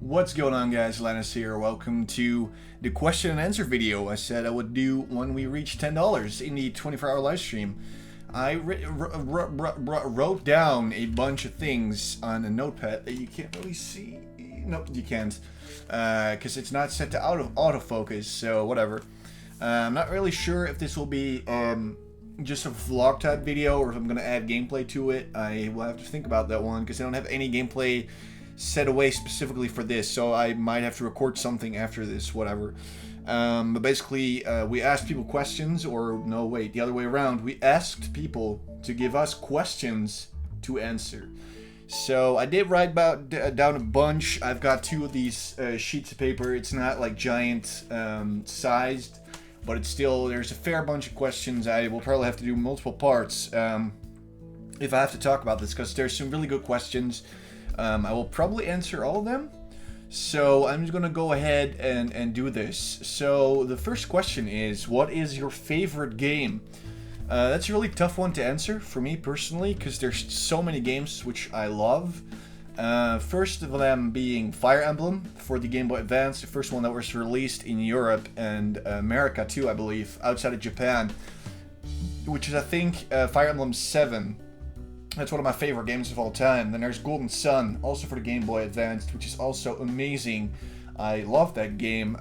What's going on, guys? Lannis here. Welcome to the question and answer video I said I would do when we reach $10 in the 24-hour live stream. I wrote down a bunch of things on a notepad that you can't really see. Nope, you can't, because it's not set to autofocus, so whatever. I'm not really sure if this will be just a vlog type video or if I'm going to add gameplay to it. I will have to think about that one because I don't have any gameplay set away specifically for this, so I might have to record something after this, whatever. But basically, we asked people questions, or no, wait, the other way around. We asked people to give us questions to answer. So I did write down a bunch. I've got two of these sheets of paper. It's not like giant sized, but it's still, there's a fair bunch of questions. I will probably have to do multiple parts if I have to talk about this, because there's some really good questions. I will probably answer all of them. So I'm just gonna go ahead and do this. So the first question is, what is your favorite game? That's a really tough one to answer for me personally, because there's so many games which I love. First of them being Fire Emblem for the Game Boy Advance, the first one that was released in Europe and America too, I believe, outside of Japan, which is, I think, Fire Emblem 7. That's one of my favorite games of all time. Then there's Golden Sun, also for the Game Boy Advance, which is also amazing. I love that game.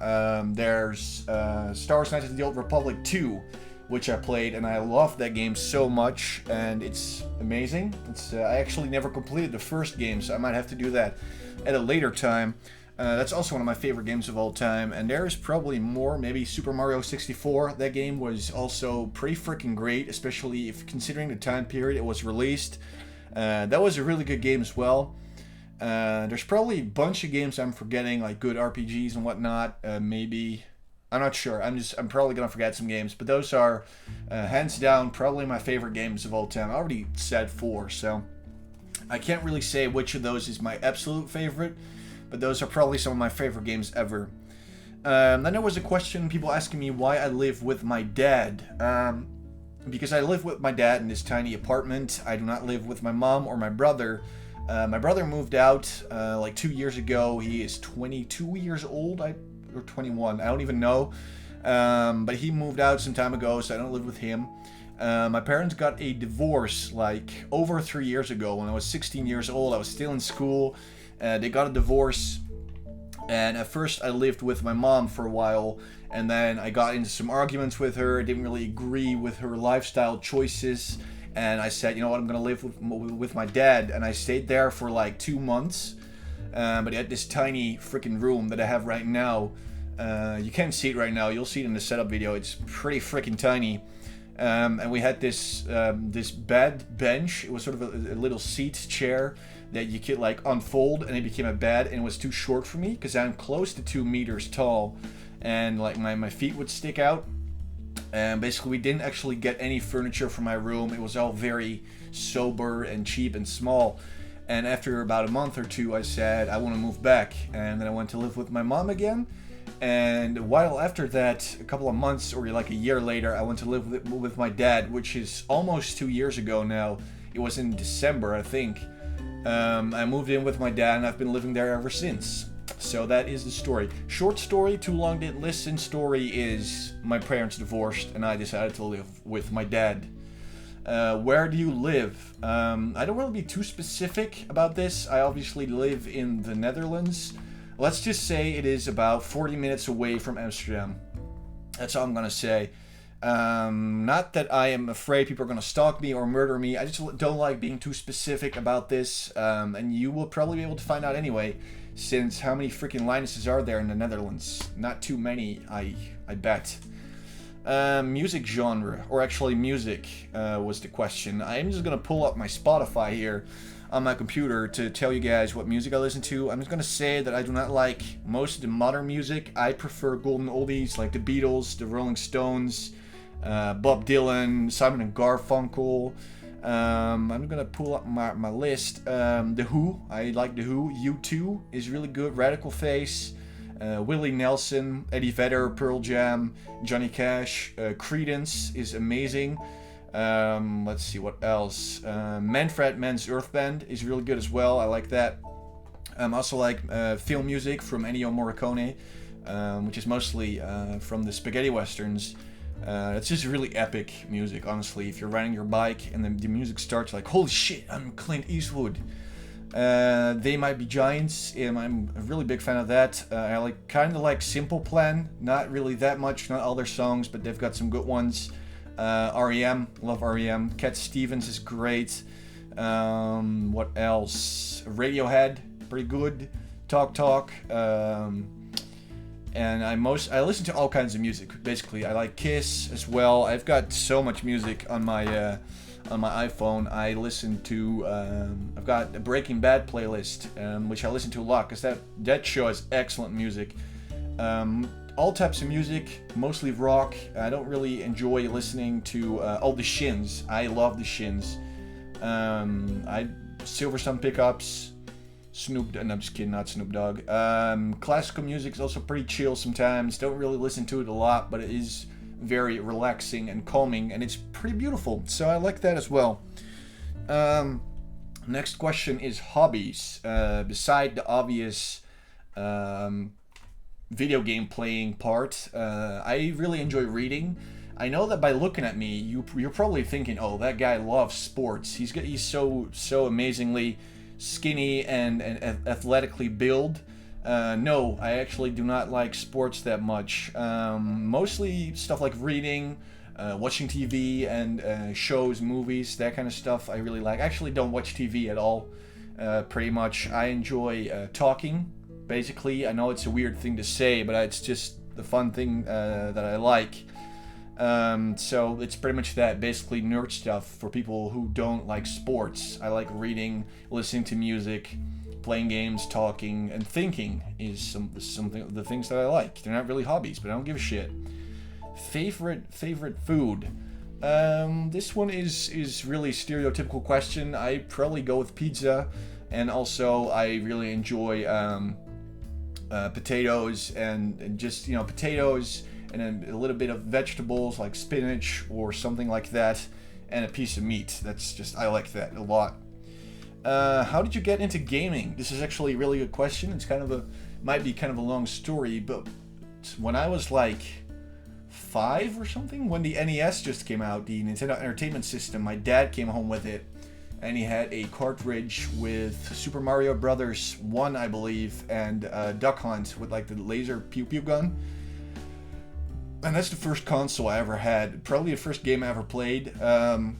There's Star Wars Knights of the Old Republic 2, which I played, and I love that game so much, and it's amazing. I actually never completed the first game, so I might have to do that at a later time. That's also one of my favorite games of all time, and there's probably more, maybe Super Mario 64. That game was also pretty freaking great, especially if considering the time period it was released. That was a really good game as well. There's probably a bunch of games I'm forgetting, like good RPGs and whatnot. Maybe, I'm not sure. I'm probably gonna forget some games, but those are hands down probably my favorite games of all time. I already said 4, so I can't really say which of those is my absolute favorite. But those are probably some of my favorite games ever. Then there was a question, people asking me why I live with my dad. Because I live with my dad in this tiny apartment. I do not live with my mom or my brother. My brother moved out like 2 years ago. He is 22 years old, or 21, I don't even know. But he moved out some time ago, so I don't live with him. My parents got a divorce like over 3 years ago. When I was 16 years old, I was still in school. They got a divorce, and at first I lived with my mom for a while, and then I got into some arguments with her. I didn't really agree with her lifestyle choices, and I said, you know what, I'm gonna live with my dad, and I stayed there for like 2 months. But he had this tiny freaking room that I have right now. You can't see it right now. You'll see it in the setup video. It's pretty freaking tiny. And we had this bed bench. It was sort of a little seat chair that you could like unfold, and it became a bed, and it was too short for me because I'm close to 2 meters tall, and like my feet would stick out. And basically we didn't actually get any furniture for my room. It was all very sober and cheap and small. And after about a month or two, I said I want to move back, and then I went to live with my mom again. And a while after that, a couple of months or like a year later, I went to live with my dad, which is almost 2 years ago now. It was in December, I think. I moved in with my dad, and I've been living there ever since. So that is the story. Short story, too long didn't listen. Story is my parents divorced, and I decided to live with my dad. Where do you live? I don't want to be too specific about this. I obviously live in the Netherlands. Let's just say it is about 40 minutes away from Amsterdam. That's all I'm gonna say. Not that I am afraid people are gonna stalk me or murder me. I just don't like being too specific about this. And you will probably be able to find out anyway, since how many freaking Linuses are there in the Netherlands? Not too many, I bet. Music genre, or actually music, was the question. I am just gonna pull up my Spotify here on my computer to tell you guys what music I listen to. I'm just gonna say that I do not like most of the modern music. I prefer golden oldies like the Beatles, the Rolling Stones, Bob Dylan, Simon and Garfunkel. I'm gonna pull up my list. The Who, I like The Who. U2 is really good. Radical Face, Willie Nelson, Eddie Vedder, Pearl Jam, Johnny Cash. Creedence is amazing. Let's see what else. Manfred Mann's Earth Band is really good as well. I like that. Also like film music from Ennio Morricone, which is mostly from the spaghetti westerns. It's just really epic music, honestly. If you're riding your bike and then the music starts, like, holy shit, I'm Clint Eastwood. They Might Be Giants, and I'm a really big fan of that. I kind of like Simple Plan, not really that much, not all their songs, but they've got some good ones. REM, love REM. Cat Stevens is great. What else? Radiohead, pretty good. Talk Talk. And I listen to all kinds of music. Basically, I like Kiss as well. I've got so much music on my iPhone. I listen to. I've got a Breaking Bad playlist, which I listen to a lot because that show has excellent music. All types of music, mostly rock. I don't really enjoy listening to the Shins. I love the Shins. Silverstone Pickups, Snoop. No, I'm just kidding, not Snoop Dogg. Classical music is also pretty chill sometimes. Don't really listen to it a lot, but it is very relaxing and calming, and it's pretty beautiful. So I like that as well. Next question is hobbies. Beside the obvious video game playing part, I really enjoy reading. I know that by looking at me, you're probably thinking, "Oh, that guy loves sports. He's so amazingly skinny and athletically built." No, I actually do not like sports that much. Mostly stuff like reading, watching TV and shows, movies, that kind of stuff. I really like. I actually don't watch TV at all. Pretty much, I enjoy talking. Basically, I know it's a weird thing to say, but it's just the fun thing that I like. So it's pretty much that, basically nerd stuff for people who don't like sports. I like reading, listening to music, playing games, talking, and thinking is something of the things that I like. They're not really hobbies, but I don't give a shit. Favorite food. This one is really stereotypical question. I probably go with pizza, and also I really enjoy potatoes and just potatoes. And then a little bit of vegetables like spinach or something like that, and a piece of meat. I like that a lot. How did you get into gaming? This is actually a really good question. It's might be kind of a long story, but when I was like 5 or something, when the NES just came out, the Nintendo Entertainment System, my dad came home with it, and he had a cartridge with Super Mario Brothers 1, I believe, and Duck Hunt with like the laser pew pew gun. And that's the first console I ever had, probably the first game I ever played, and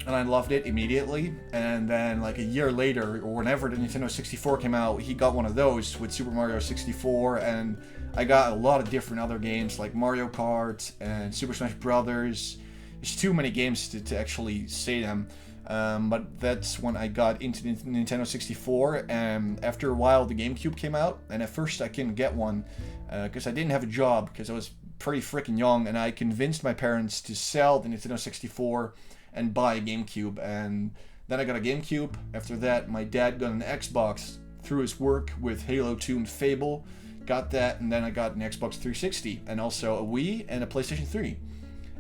I loved it immediately. And then like a year later, or whenever the Nintendo 64 came out, he got one of those with Super Mario 64, and I got a lot of different other games like Mario Kart and Super Smash Brothers. There's too many games to actually say them, but that's when I got into the Nintendo 64, and after a while the GameCube came out, and at first I couldn't get one, because I didn't have a job, because I was pretty freaking young, and I convinced my parents to sell the Nintendo 64 and buy a GameCube, and then I got a GameCube. After that, my dad got an Xbox through his work with Halo 2 and Fable, got that, and then I got an Xbox 360, and also a Wii and a PlayStation 3.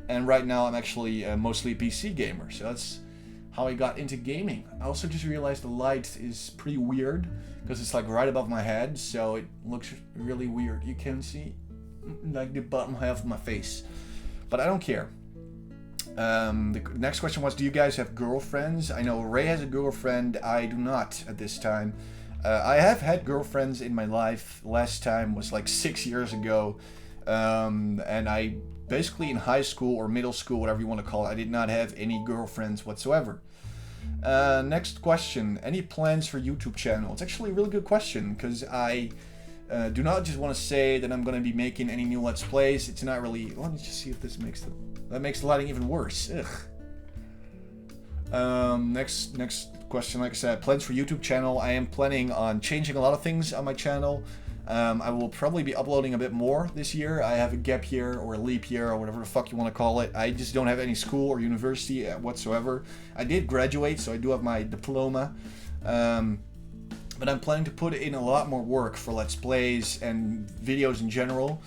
And right now I'm actually mostly a PC gamer, so that's how I got into gaming. I also just realized the light is pretty weird, because it's like right above my head, so it looks really weird. You can see like the bottom half of my face, but I don't care. The next question was, do you guys have girlfriends? I know Ray has a girlfriend. I do not at this time. I have had girlfriends in my life. Last time was like 6 years ago, and I basically in high school or middle school, whatever you want to call it, I did not have any girlfriends whatsoever. Next question, any plans for YouTube channel? It's actually a really good question, because I do not just want to say that I'm going to be making any new Let's Plays. It's not really... Let me just see if this makes the lighting even worse. Ugh. Next question, like I said, plans for YouTube channel. I am planning on changing a lot of things on my channel. I will probably be uploading a bit more this year. I have a gap year or a leap year or whatever the fuck you want to call it. I just don't have any school or university whatsoever. I did graduate, so I do have my diploma. But I'm planning to put in a lot more work for Let's Plays and videos in general.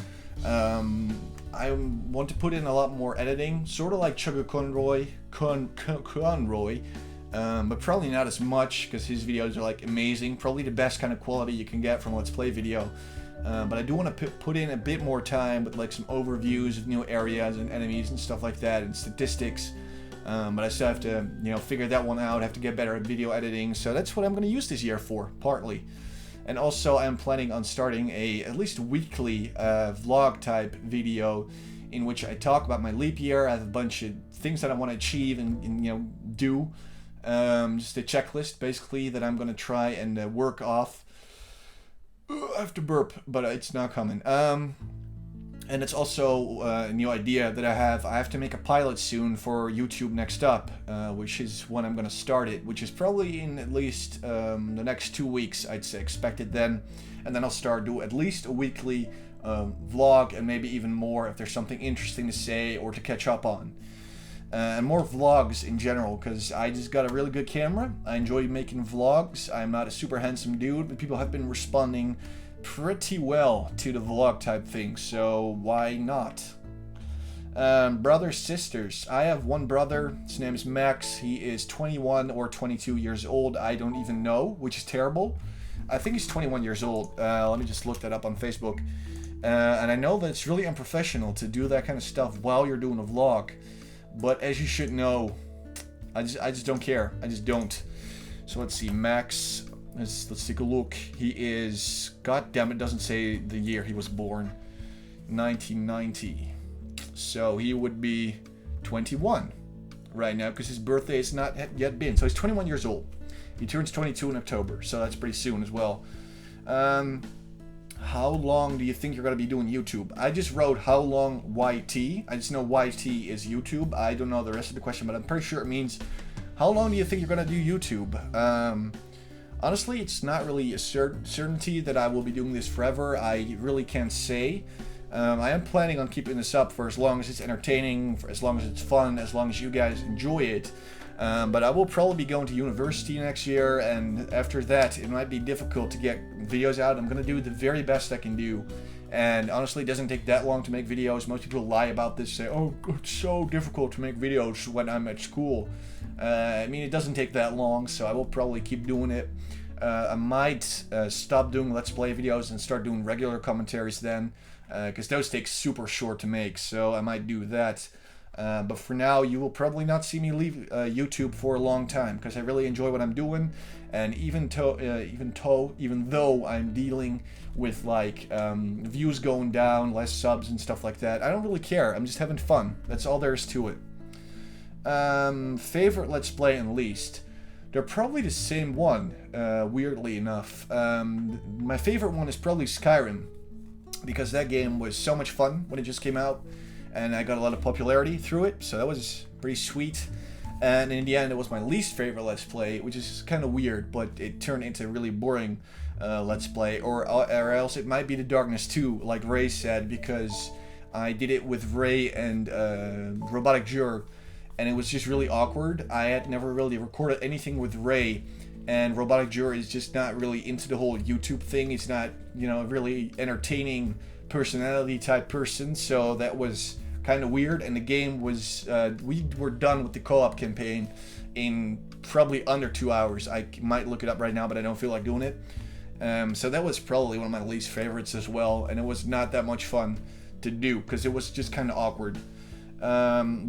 I want to put in a lot more editing, sort of like Chugga Conroy, but probably not as much because his videos are like amazing. Probably the best kind of quality you can get from Let's Play video. But I do want to put in a bit more time with like some overviews of new areas and enemies and stuff like that and statistics. But I still have to, figure that one out. I have to get better at video editing. So that's what I'm going to use this year for, partly. And also I'm planning on starting a at least weekly vlog type video in which I talk about my leap year. I have a bunch of things that I want to achieve and do. Just a checklist basically that I'm going to try and work off. I have to burp, but it's not coming. And it's also a new idea that I have. I have to make a pilot soon for YouTube Next Up, which is when I'm going to start it, which is probably in at least the next 2 weeks, I'd say, expected then. And then I'll start do at least a weekly vlog and maybe even more if there's something interesting to say or to catch up on. And more vlogs in general, because I just got a really good camera. I enjoy making vlogs. I'm not a super handsome dude, but people have been responding pretty well to the vlog type thing, so why not? Brothers, sisters. I have one brother. His name is Max. He is 21 or 22 years old. I don't even know, which is terrible. I think he's 21 years old. Let me just look that up on Facebook. And I know that it's really unprofessional to do that kind of stuff while you're doing a vlog. But as you should know, I just don't care. I just don't. So let's see, Max. Let's take a look. He is, god damn it, doesn't say the year he was born. 1990. So he would be 21 right now because his birthday has not yet been. So he's 21 years old. He turns 22 in October, so that's pretty soon as well. How long do you think you're going to be doing YouTube? I just wrote how long YT. I just know YT is YouTube. I don't know the rest of the question, but I'm pretty sure it means how long do you think you're going to do YouTube? Honestly, it's not really a certainty that I will be doing this forever. I really can't say. I am planning on keeping this up for as long as it's entertaining, for as long as it's fun, as long as you guys enjoy it. But I will probably be going to university next year, and after that, it might be difficult to get videos out. I'm going to do the very best I can do. And honestly, it doesn't take that long to make videos. Most people lie about this, say, oh, it's so difficult to make videos when I'm at school. I mean, it doesn't take that long, so I will probably keep doing it. I might stop doing Let's Play videos and start doing regular commentaries then, because those take super short to make, so I might do that. But for now, you will probably not see me leave YouTube for a long time, because I really enjoy what I'm doing, and even though I'm dealing with like views going down, less subs and stuff like that, I don't really care. I'm just having fun. That's all there is to it. Favorite Let's Play and least. They're probably the same one, weirdly enough. My favorite one is probably Skyrim, because that game was so much fun when it just came out, and I got a lot of popularity through it, so that was pretty sweet. And in the end, it was my least favorite Let's Play, which is kind of weird, but it turned into a really boring Let's Play, or else it might be The Darkness 2, like Ray said, because I did it with Ray and Robotic Jur, and it was just really awkward. I had never really recorded anything with Ray, and Robotic Jur is just not really into the whole YouTube thing. He's not, really entertaining personality type person, so that was kind of weird. And the game was, we were done with the co-op campaign in probably under 2 hours. I might look it up right now, but I don't feel like doing it. So that was probably one of my least favorites as well, and it was not that much fun to do because it was just kind of awkward.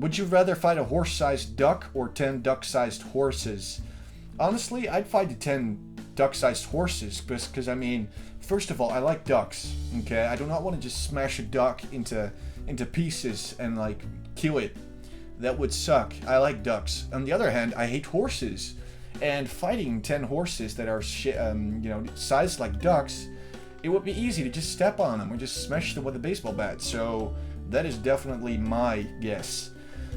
Would you rather fight a horse-sized duck or 10 duck-sized horses? Honestly, I'd fight the 10 duck-sized horses because I mean, first of all, I like ducks. Okay, I do not want to just smash a duck into pieces and like kill it. That would suck. I like ducks. On the other hand, I hate horses, and fighting 10 horses that are sized like ducks, it would be easy to just step on them or just smash them with a baseball bat. So that is definitely my guess.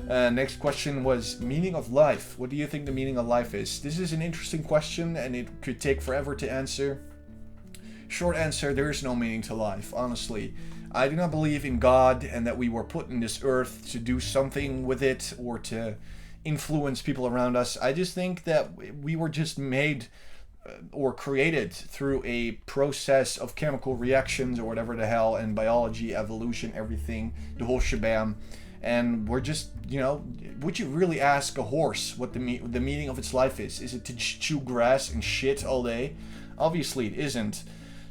Next question was meaning of life. What do you think the meaning of life is? This is an interesting question, and it could take forever to answer. Short answer, there is no meaning to life, honestly. I do not believe in God and that we were put in this earth to do something with it or to influence people around us. I just think that we were just made or created through a process of chemical reactions or whatever the hell, and biology, evolution, everything, the whole shabam. and we're just, you know, would you really ask a horse what the meaning of its life is? Is it to chew grass and shit all day? Obviously it isn't.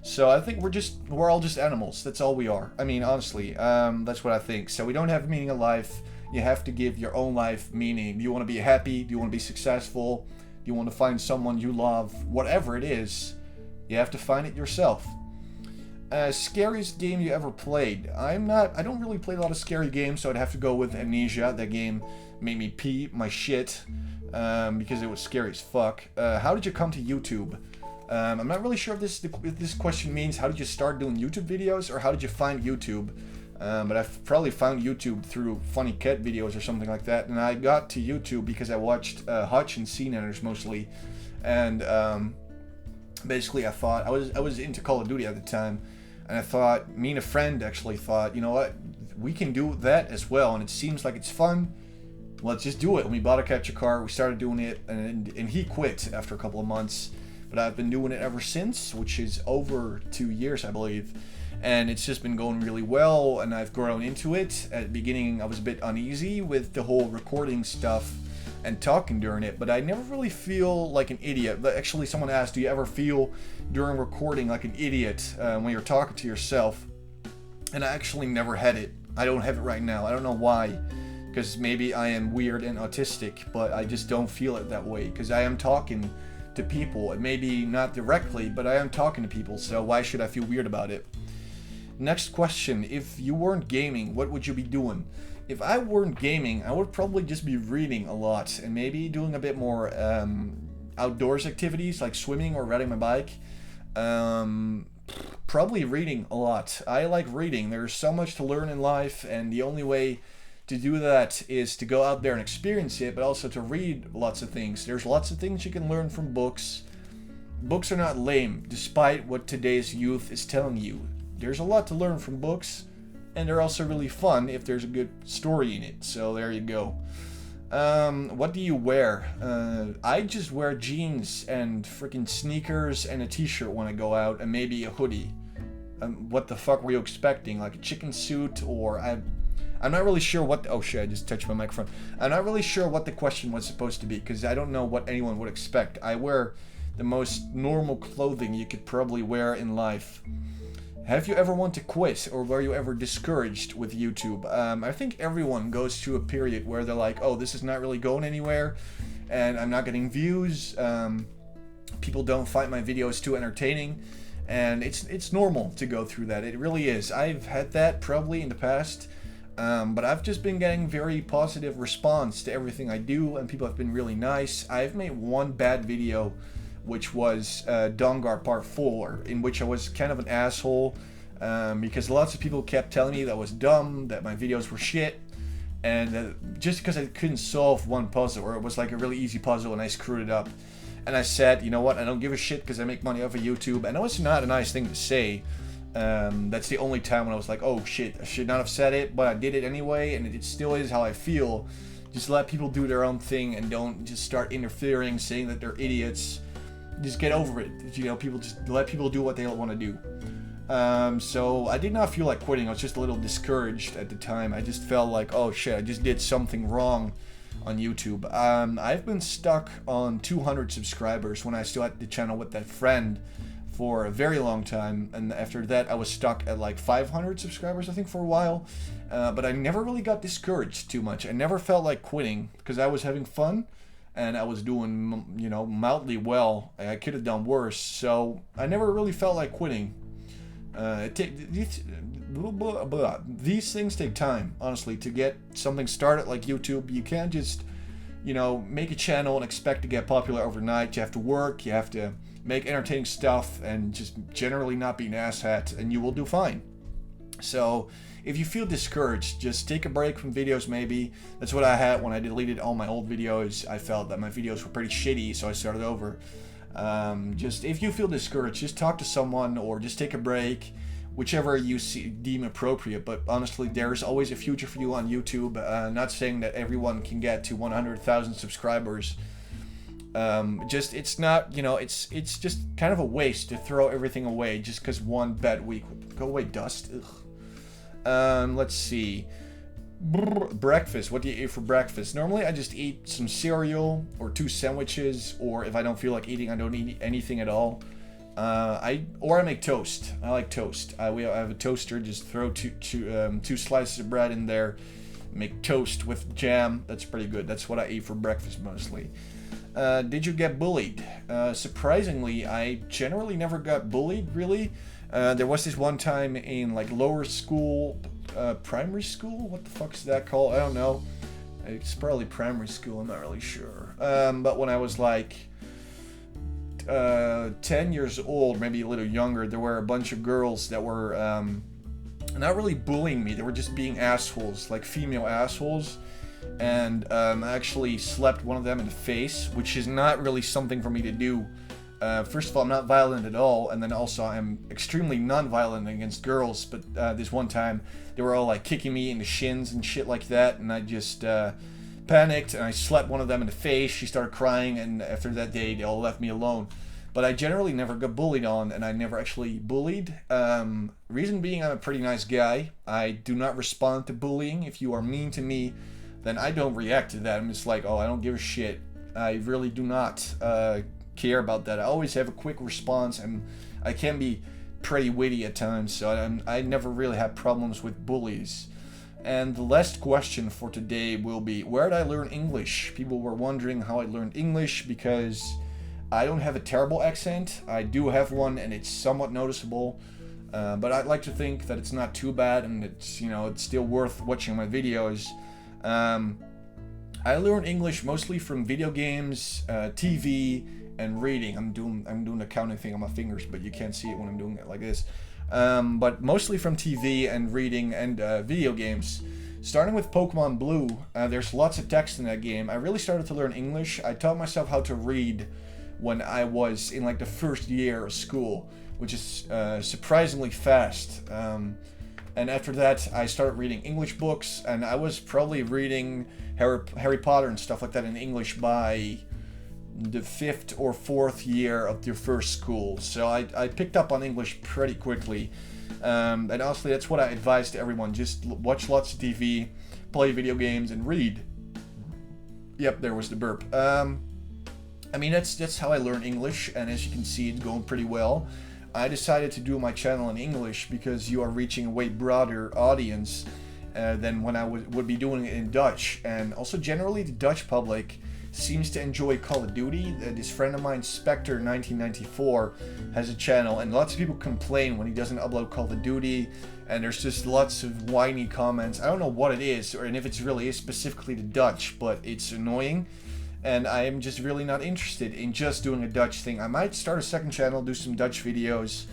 So I think we're all just animals. That's all we are. I mean, honestly, that's what I think. So we don't have meaning in life. You have to give your own life meaning. Do you want to be happy? Do you want to be successful? Do you want to find someone you love? Whatever it is, you have to find it yourself. Scariest game you ever played? I don't really play a lot of scary games, so I'd have to go with Amnesia. That game made me pee my shit because it was scary as fuck. How did you come to YouTube? I'm not really sure if this question means how did you start doing YouTube videos or how did you find YouTube. But I've probably found YouTube through funny cat videos or something like that. And I got to YouTube because I watched Hutch and CNNers mostly. And basically I thought, I was into Call of Duty at the time. And I thought, me and a friend actually thought, you know what, we can do that as well. And it seems like it's fun. Let's just do it. And we bought a capture card, we started doing it. And he quit after a couple of months. But I've been doing it ever since, which is over 2 years, I believe. And it's just been going really well, and I've grown into it. At the beginning, I was a bit uneasy with the whole recording stuff and talking during it, but I never really feel like an idiot. But actually, someone asked, do you ever feel during recording like an idiot when you're talking to yourself? And I actually never had it. I don't have it right now. I don't know why. Because maybe I am weird and autistic, but I just don't feel it that way. Because I am talking to people, and maybe not directly, but I am talking to people, so why should I feel weird about it? Next question, if you weren't gaming, what would you be doing? If I weren't gaming, I would probably just be reading a lot, and maybe doing a bit more outdoors activities, like swimming or riding my bike. Probably reading a lot. I like reading. There's so much to learn in life, and the only way to do that is to go out there and experience it, but also to read lots of things. There's lots of things you can learn from books. Books are not lame, despite what today's youth is telling you. There's a lot to learn from books, and they're also really fun if there's a good story in it. So there you go. What do you wear? I just wear jeans and freaking sneakers and a t-shirt when I go out, and maybe a hoodie. What the fuck were you expecting? Like a chicken suit, or I'm not really sure what oh shit, I just touched my microphone. I'm not really sure what the question was supposed to be, because I don't know what anyone would expect. I wear the most normal clothing you could probably wear in life. Have you ever wanted to quit, or were you ever discouraged with YouTube? I think everyone goes through a period where they're like, oh, this is not really going anywhere, and I'm not getting views. People don't find my videos too entertaining, and it's normal to go through that. It really is. I've had that probably in the past. But I've just been getting very positive response to everything I do, and people have been really nice. I've made one bad video, which was Dawnguard Part 4, in which I was kind of an asshole, because lots of people kept telling me that I was dumb, that my videos were shit, and just because I couldn't solve one puzzle, or it was like a really easy puzzle and I screwed it up. And I said, you know what, I don't give a shit because I make money off of YouTube. I know it's not a nice thing to say. That's the only time when I was like, oh shit, I should not have said it, but I did it anyway, and it still is how I feel. Just let people do their own thing and don't just start interfering, saying that they're idiots. Just get over it. You know, people just let people do what they want to do. So I did not feel like quitting. I was just a little discouraged at the time. I just felt like, oh shit, I just did something wrong on YouTube. I've been stuck on 200 subscribers when I still had the channel with that friend for a very long time, and after that I was stuck at like 500 subscribers I think for a while, but I never really got discouraged too much. I never felt like quitting because I was having fun and I was doing, you know, mildly well. I could have done worse, so I never really felt like quitting. These things take time, honestly, to get something started like YouTube. You can't just, you know, make a channel and expect to get popular overnight. You have to work, you have to make entertaining stuff, and just generally not be an asshat, and you will do fine. So if you feel discouraged, just take a break from videos maybe. That's what I had when I deleted all my old videos. I felt that my videos were pretty shitty, so I started over. Just if you feel discouraged, just talk to someone or just take a break, whichever you deem appropriate. But honestly, there's always a future for you on YouTube. Not saying that everyone can get to 100,000 subscribers. It's not, you know, it's just kind of a waste to throw everything away just because one bad week. Go away, dust. Ugh. Let's see. Breakfast. What do you eat for breakfast? Normally, I just eat some cereal or 2 sandwiches, or if I don't feel like eating, I don't eat anything at all. I make toast. I like toast. I have a toaster. Just throw two slices of bread in there, make toast with jam. That's pretty good. That's what I eat for breakfast mostly. Did you get bullied? Surprisingly, I generally never got bullied, really. There was this one time in like lower school, primary school? What the fuck is that called? I don't know. It's probably primary school, I'm not really sure. But when I was like 10 years old, maybe a little younger, there were a bunch of girls that were not really bullying me. They were just being assholes, like female assholes. And I actually slapped one of them in the face, which is not really something for me to do. First of all, I'm not violent at all, and then also I'm extremely non-violent against girls, but this one time they were all like kicking me in the shins and shit like that, and I just panicked and I slapped one of them in the face. She started crying, and after that day they all left me alone. But I generally never got bullied on, and I never actually bullied. Reason being, I'm a pretty nice guy. I do not respond to bullying. If you are mean to me, then I don't react to that. I'm just like, oh, I don't give a shit. I really do not care about that. I always have a quick response, and I can be pretty witty at times, so I never really had problems with bullies. And the last question for today will be, where did I learn English? People were wondering how I learned English, because I don't have a terrible accent. I do have one, and it's somewhat noticeable, but I'd like to think that it's not too bad, and it's, you know, it's still worth watching my videos. I learned English mostly from video games, TV, and reading. I'm doing the counting thing on my fingers, but you can't see it when I'm doing it like this. But mostly from TV and reading and video games. Starting with Pokemon Blue, there's lots of text in that game. I really started to learn English. I taught myself how to read when I was in like the first year of school, which is surprisingly fast. And after that, I started reading English books, and I was probably reading Harry Potter and stuff like that in English by the 5th or 4th year of the first school. So I picked up on English pretty quickly. And honestly, that's what I advise to everyone. Just watch lots of TV, play video games, and read. Yep, there was the burp. I mean, that's how I learned English, and as you can see, it's going pretty well. I decided to do my channel in English because you are reaching a way broader audience than when I would be doing it in Dutch. And also generally the Dutch public seems to enjoy Call of Duty. This friend of mine, Spectre1994, has a channel, and lots of people complain when he doesn't upload Call of Duty, and there's just lots of whiny comments. I don't know what it is, and if it's really is specifically the Dutch, but it's annoying. And I am just really not interested in just doing a Dutch thing. I might start a second channel, do some Dutch videos,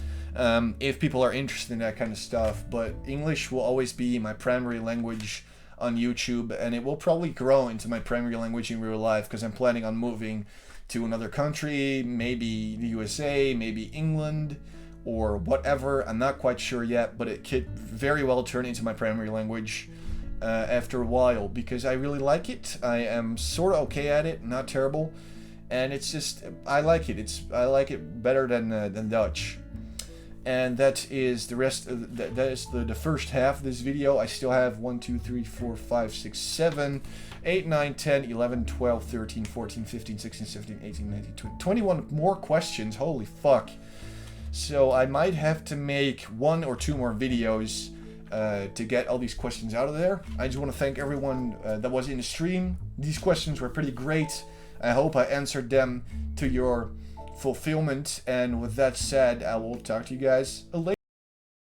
if people are interested in that kind of stuff. But English will always be my primary language on YouTube, and it will probably grow into my primary language in real life, because I'm planning on moving to another country, maybe the USA, maybe England, or whatever. I'm not quite sure yet, but it could very well turn into my primary language after a while, because I really like it. I am sort of okay at it, not terrible, and it's just, I like it. I like it better than Dutch. And that is the rest of that is the first half of this video. I still have 1 2 3 4 5 6 7 8 9 10 11 12 13 14 15 16 17 18 19 20 21 more questions. Holy fuck. So I might have to make 1 or 2 more videos to get all these questions out of there. I just want to thank everyone that was in the stream. These questions were pretty great. I hope I answered them to your fulfillment. And with that said, I will talk to you guys later.